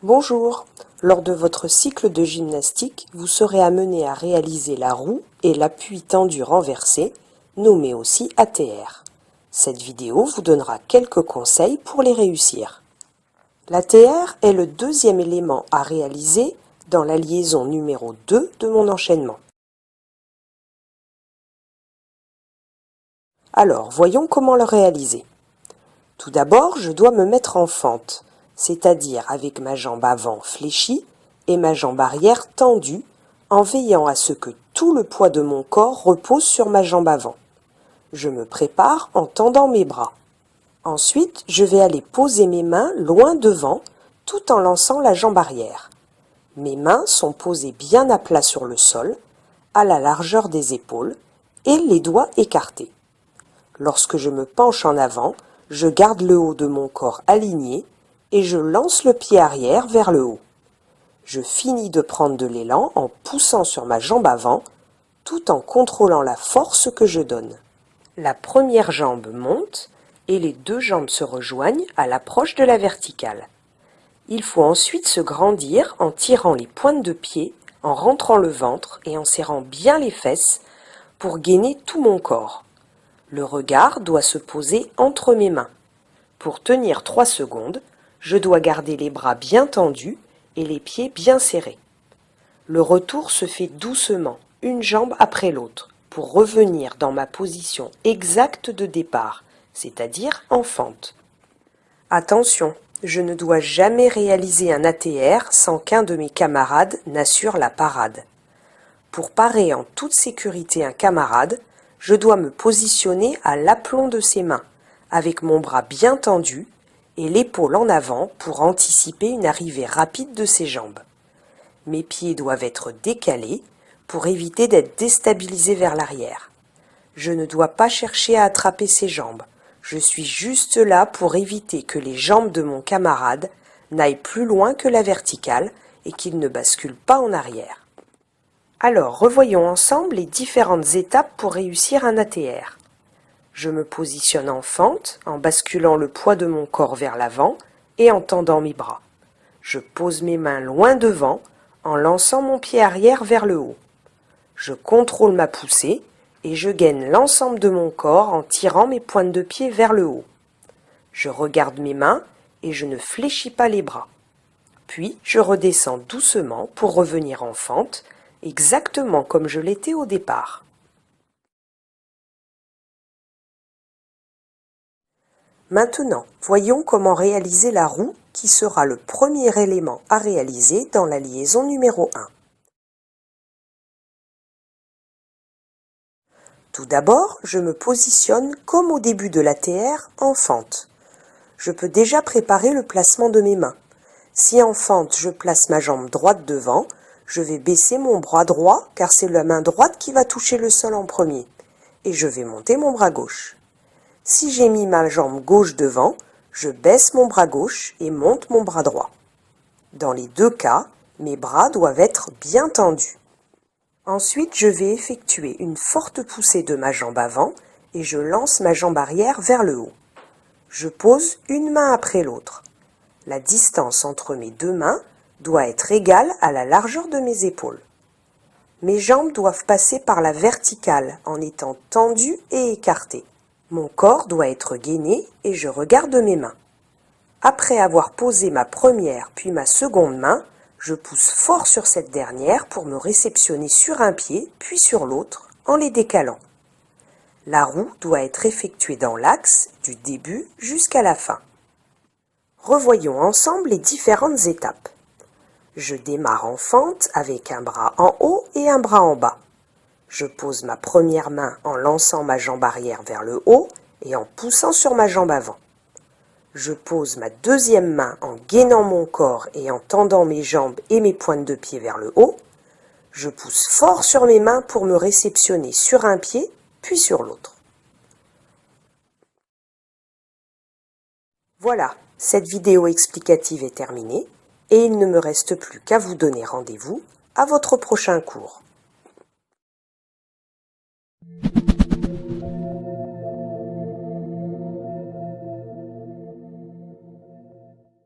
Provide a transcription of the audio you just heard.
Bonjour, lors de votre cycle de gymnastique, vous serez amené à réaliser la roue et l'appui tendu renversé, nommé aussi ATR. Cette vidéo vous donnera quelques conseils pour les réussir. L'ATR est le deuxième élément à réaliser dans la liaison numéro 2 de mon enchaînement. Alors, voyons comment le réaliser. Tout d'abord, je dois me mettre en fente, c'est-à-dire avec ma jambe avant fléchie et ma jambe arrière tendue, en veillant à ce que tout le poids de mon corps repose sur ma jambe avant. Je me prépare en tendant mes bras. Ensuite, je vais aller poser mes mains loin devant, tout en lançant la jambe arrière. Mes mains sont posées bien à plat sur le sol, à la largeur des épaules, et les doigts écartés. Lorsque je me penche en avant, je garde le haut de mon corps aligné et je lance le pied arrière vers le haut. Je finis de prendre de l'élan en poussant sur ma jambe avant, tout en contrôlant la force que je donne. La première jambe monte et les deux jambes se rejoignent à l'approche de la verticale. Il faut ensuite se grandir en tirant les pointes de pied, en rentrant le ventre et en serrant bien les fesses pour gainer tout mon corps. Le regard doit se poser entre mes mains. Pour tenir 3 secondes, je dois garder les bras bien tendus et les pieds bien serrés. Le retour se fait doucement, une jambe après l'autre, pour revenir dans ma position exacte de départ, c'est-à-dire en fente. Attention, je ne dois jamais réaliser un ATR sans qu'un de mes camarades n'assure la parade. Pour parer en toute sécurité un camarade, je dois me positionner à l'aplomb de ses mains, avec mon bras bien tendu et l'épaule en avant pour anticiper une arrivée rapide de ses jambes. Mes pieds doivent être décalés pour éviter d'être déstabilisés vers l'arrière. Je ne dois pas chercher à attraper ses jambes. Je suis juste là pour éviter que les jambes de mon camarade n'aillent plus loin que la verticale et qu'il ne bascule pas en arrière. Alors, revoyons ensemble les différentes étapes pour réussir un ATR. Je me positionne en fente, en basculant le poids de mon corps vers l'avant et en tendant mes bras. Je pose mes mains loin devant, en lançant mon pied arrière vers le haut. Je contrôle ma poussée et je gaine l'ensemble de mon corps en tirant mes pointes de pied vers le haut. Je regarde mes mains et je ne fléchis pas les bras. Puis, je redescends doucement pour revenir en fente, exactement comme je l'étais au départ. Maintenant, voyons comment réaliser la roue qui sera le premier élément à réaliser dans la liaison numéro 1. Tout d'abord, je me positionne comme au début de l'ATR en fente. Je peux déjà préparer le placement de mes mains. Si en fente, je place ma jambe droite devant, je vais baisser mon bras droit car c'est la main droite qui va toucher le sol en premier. Et je vais monter mon bras gauche. Si j'ai mis ma jambe gauche devant, je baisse mon bras gauche et monte mon bras droit. Dans les deux cas, mes bras doivent être bien tendus. Ensuite, je vais effectuer une forte poussée de ma jambe avant et je lance ma jambe arrière vers le haut. Je pose une main après l'autre. La distance entre mes deux mains doit être égale à la largeur de mes épaules. Mes jambes doivent passer par la verticale en étant tendues et écartées. Mon corps doit être gainé et je regarde mes mains. Après avoir posé ma première puis ma seconde main, je pousse fort sur cette dernière pour me réceptionner sur un pied puis sur l'autre en les décalant. La roue doit être effectuée dans l'axe du début jusqu'à la fin. Revoyons ensemble les différentes étapes. Je démarre en fente avec un bras en haut et un bras en bas. Je pose ma première main en lançant ma jambe arrière vers le haut et en poussant sur ma jambe avant. Je pose ma deuxième main en gainant mon corps et en tendant mes jambes et mes pointes de pied vers le haut. Je pousse fort sur mes mains pour me réceptionner sur un pied puis sur l'autre. Voilà, cette vidéo explicative est terminée et il ne me reste plus qu'à vous donner rendez-vous à votre prochain cours.